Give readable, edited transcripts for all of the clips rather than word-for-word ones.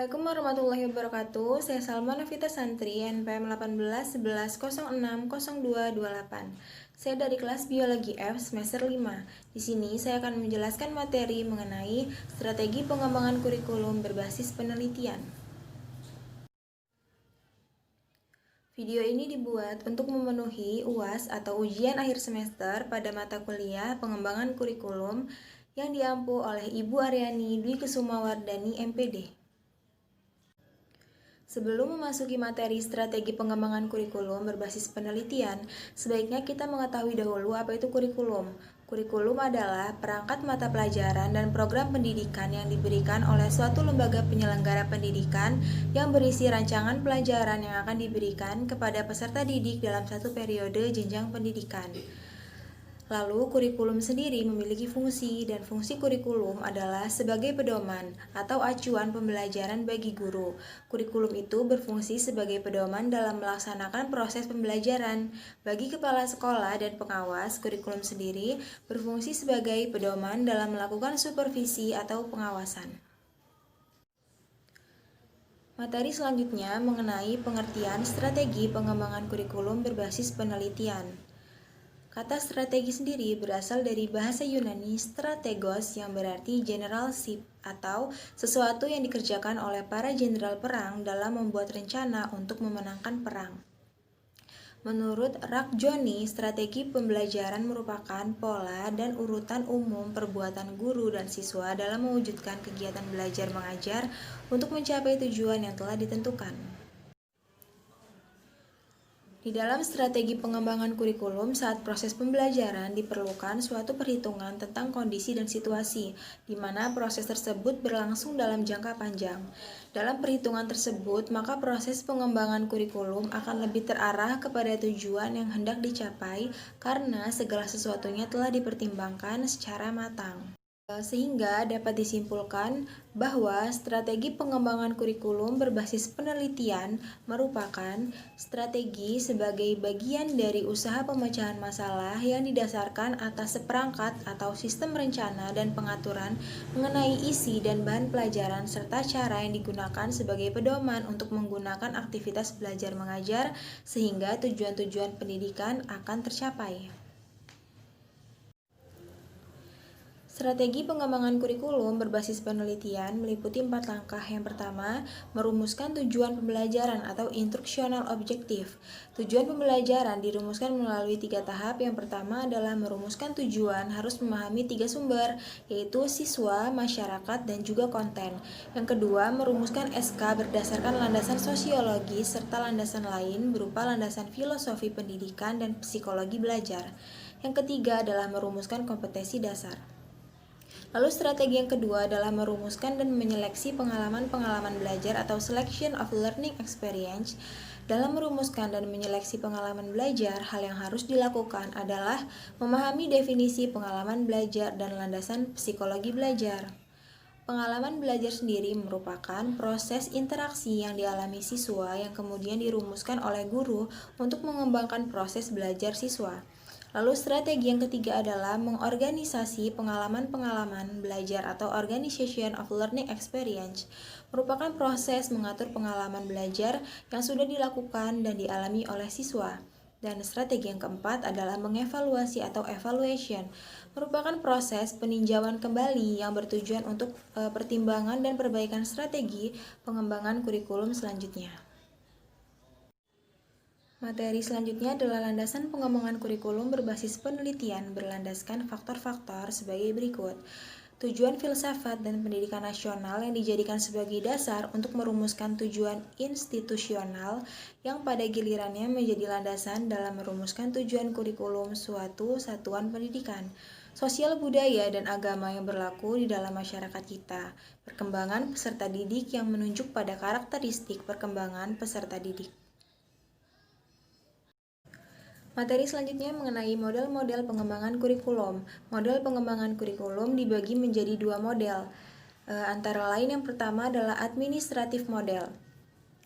Assalamualaikum warahmatullahi wabarakatuh. Saya Salma Novita Santri, NPM 1811060228. Saya dari kelas Biologi F semester 5. Di sini saya akan menjelaskan materi mengenai strategi pengembangan kurikulum berbasis penelitian. Video ini dibuat untuk memenuhi UAS atau ujian akhir semester pada mata kuliah pengembangan kurikulum yang diampu oleh Ibu Aryani Dwi Kusumawardani MPD. Sebelum memasuki materi strategi pengembangan kurikulum berbasis penelitian, sebaiknya kita mengetahui dahulu apa itu kurikulum. Kurikulum adalah perangkat mata pelajaran dan program pendidikan yang diberikan oleh suatu lembaga penyelenggara pendidikan yang berisi rancangan pelajaran yang akan diberikan kepada peserta didik dalam satu periode jenjang pendidikan. Lalu, kurikulum sendiri memiliki fungsi, dan fungsi kurikulum adalah sebagai pedoman atau acuan pembelajaran bagi guru. Kurikulum itu berfungsi sebagai pedoman dalam melaksanakan proses pembelajaran. Bagi kepala sekolah dan pengawas, kurikulum sendiri berfungsi sebagai pedoman dalam melakukan supervisi atau pengawasan. Materi selanjutnya mengenai pengertian strategi pengembangan kurikulum berbasis penelitian. Kata strategi sendiri berasal dari bahasa Yunani strategos yang berarti generalship atau sesuatu yang dikerjakan oleh para jenderal perang dalam membuat rencana untuk memenangkan perang. Menurut Rakjoni, strategi pembelajaran merupakan pola dan urutan umum perbuatan guru dan siswa dalam mewujudkan kegiatan belajar mengajar untuk mencapai tujuan yang telah ditentukan. Di dalam strategi pengembangan kurikulum saat proses pembelajaran diperlukan suatu perhitungan tentang kondisi dan situasi, di mana proses tersebut berlangsung dalam jangka panjang. Dalam perhitungan tersebut, maka proses pengembangan kurikulum akan lebih terarah kepada tujuan yang hendak dicapai karena segala sesuatunya telah dipertimbangkan secara matang. Sehingga dapat disimpulkan bahwa strategi pengembangan kurikulum berbasis penelitian merupakan strategi sebagai bagian dari usaha pemecahan masalah yang didasarkan atas seperangkat atau sistem rencana dan pengaturan mengenai isi dan bahan pelajaran serta cara yang digunakan sebagai pedoman untuk menggunakan aktivitas belajar mengajar sehingga tujuan-tujuan pendidikan akan tercapai. Strategi pengembangan kurikulum berbasis penelitian meliputi 4 langkah. Yang pertama, merumuskan tujuan pembelajaran atau instructional objective. Tujuan pembelajaran dirumuskan melalui 3 tahap. Yang pertama adalah merumuskan tujuan harus memahami 3 sumber, yaitu siswa, masyarakat, dan juga konten. Yang kedua, merumuskan SK berdasarkan landasan sosiologi serta landasan lain berupa landasan filosofi pendidikan dan psikologi belajar. Yang ketiga adalah merumuskan kompetensi dasar. Lalu strategi yang kedua adalah merumuskan dan menyeleksi pengalaman-pengalaman belajar atau selection of learning experience. Dalam merumuskan dan menyeleksi pengalaman belajar, hal yang harus dilakukan adalah memahami definisi pengalaman belajar dan landasan psikologi belajar. Pengalaman belajar sendiri merupakan proses interaksi yang dialami siswa yang kemudian dirumuskan oleh guru untuk mengembangkan proses belajar siswa. Lalu strategi yang ketiga adalah mengorganisasi pengalaman-pengalaman belajar atau organization of learning experience, merupakan proses mengatur pengalaman belajar yang sudah dilakukan dan dialami oleh siswa. Dan strategi yang keempat adalah mengevaluasi atau evaluation, merupakan proses peninjauan kembali yang bertujuan untuk pertimbangan dan perbaikan strategi pengembangan kurikulum selanjutnya. Materi selanjutnya adalah landasan pengembangan kurikulum berbasis penelitian berlandaskan faktor-faktor sebagai berikut. Tujuan filsafat dan pendidikan nasional yang dijadikan sebagai dasar untuk merumuskan tujuan institusional yang pada gilirannya menjadi landasan dalam merumuskan tujuan kurikulum suatu satuan pendidikan. Sosial budaya dan agama yang berlaku di dalam masyarakat kita. Perkembangan peserta didik yang menunjuk pada karakteristik perkembangan peserta didik. Materi selanjutnya mengenai model-model pengembangan kurikulum. Model pengembangan kurikulum dibagi menjadi 2 model. Antara lain yang pertama adalah administratif model.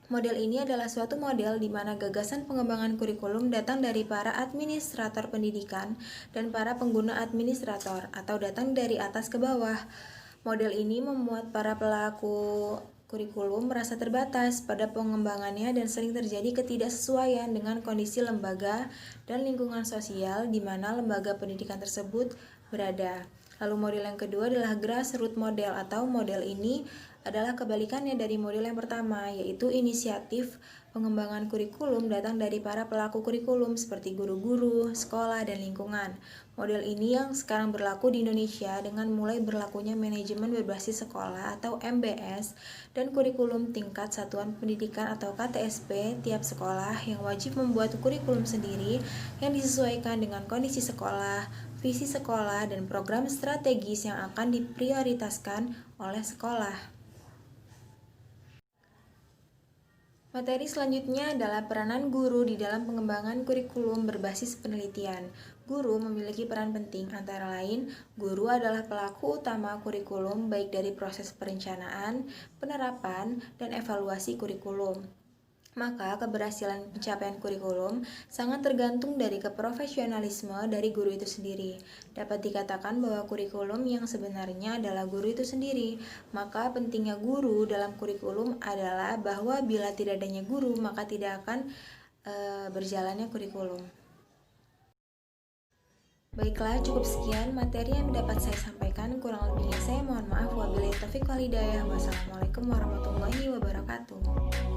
Model ini adalah suatu model di mana gagasan pengembangan kurikulum datang dari para administrator pendidikan dan para pengguna administrator atau datang dari atas ke bawah. Model ini memuat para pelaku kurikulum merasa terbatas pada pengembangannya dan sering terjadi ketidaksesuaian dengan kondisi lembaga dan lingkungan sosial di mana lembaga pendidikan tersebut berada. Lalu model yang kedua adalah grassroots model atau model ini adalah kebalikannya dari model yang pertama, yaitu inisiatif pengembangan kurikulum datang dari para pelaku kurikulum seperti guru-guru, sekolah, dan lingkungan. Model ini yang sekarang berlaku di Indonesia dengan mulai berlakunya manajemen berbasis sekolah atau MBS dan kurikulum tingkat satuan pendidikan atau KTSP tiap sekolah yang wajib membuat kurikulum sendiri yang disesuaikan dengan kondisi sekolah, visi sekolah, dan program strategis yang akan diprioritaskan oleh sekolah. Materi selanjutnya adalah peranan guru di dalam pengembangan kurikulum berbasis penelitian. Guru memiliki peran penting, antara lain, guru adalah pelaku utama kurikulum baik dari proses perencanaan, penerapan, dan evaluasi kurikulum. Maka keberhasilan pencapaian kurikulum sangat tergantung dari keprofesionalisme dari guru itu sendiri. Dapat dikatakan bahwa kurikulum yang sebenarnya adalah guru itu sendiri. Maka pentingnya guru dalam kurikulum adalah bahwa bila tidak adanya guru maka tidak akan berjalannya kurikulum. Baiklah, cukup sekian materi yang dapat saya sampaikan. Kurang lebihnya saya mohon maaf. Wabillahi taufiq wal hidayah. Wassalamualaikum warahmatullahi wabarakatuh.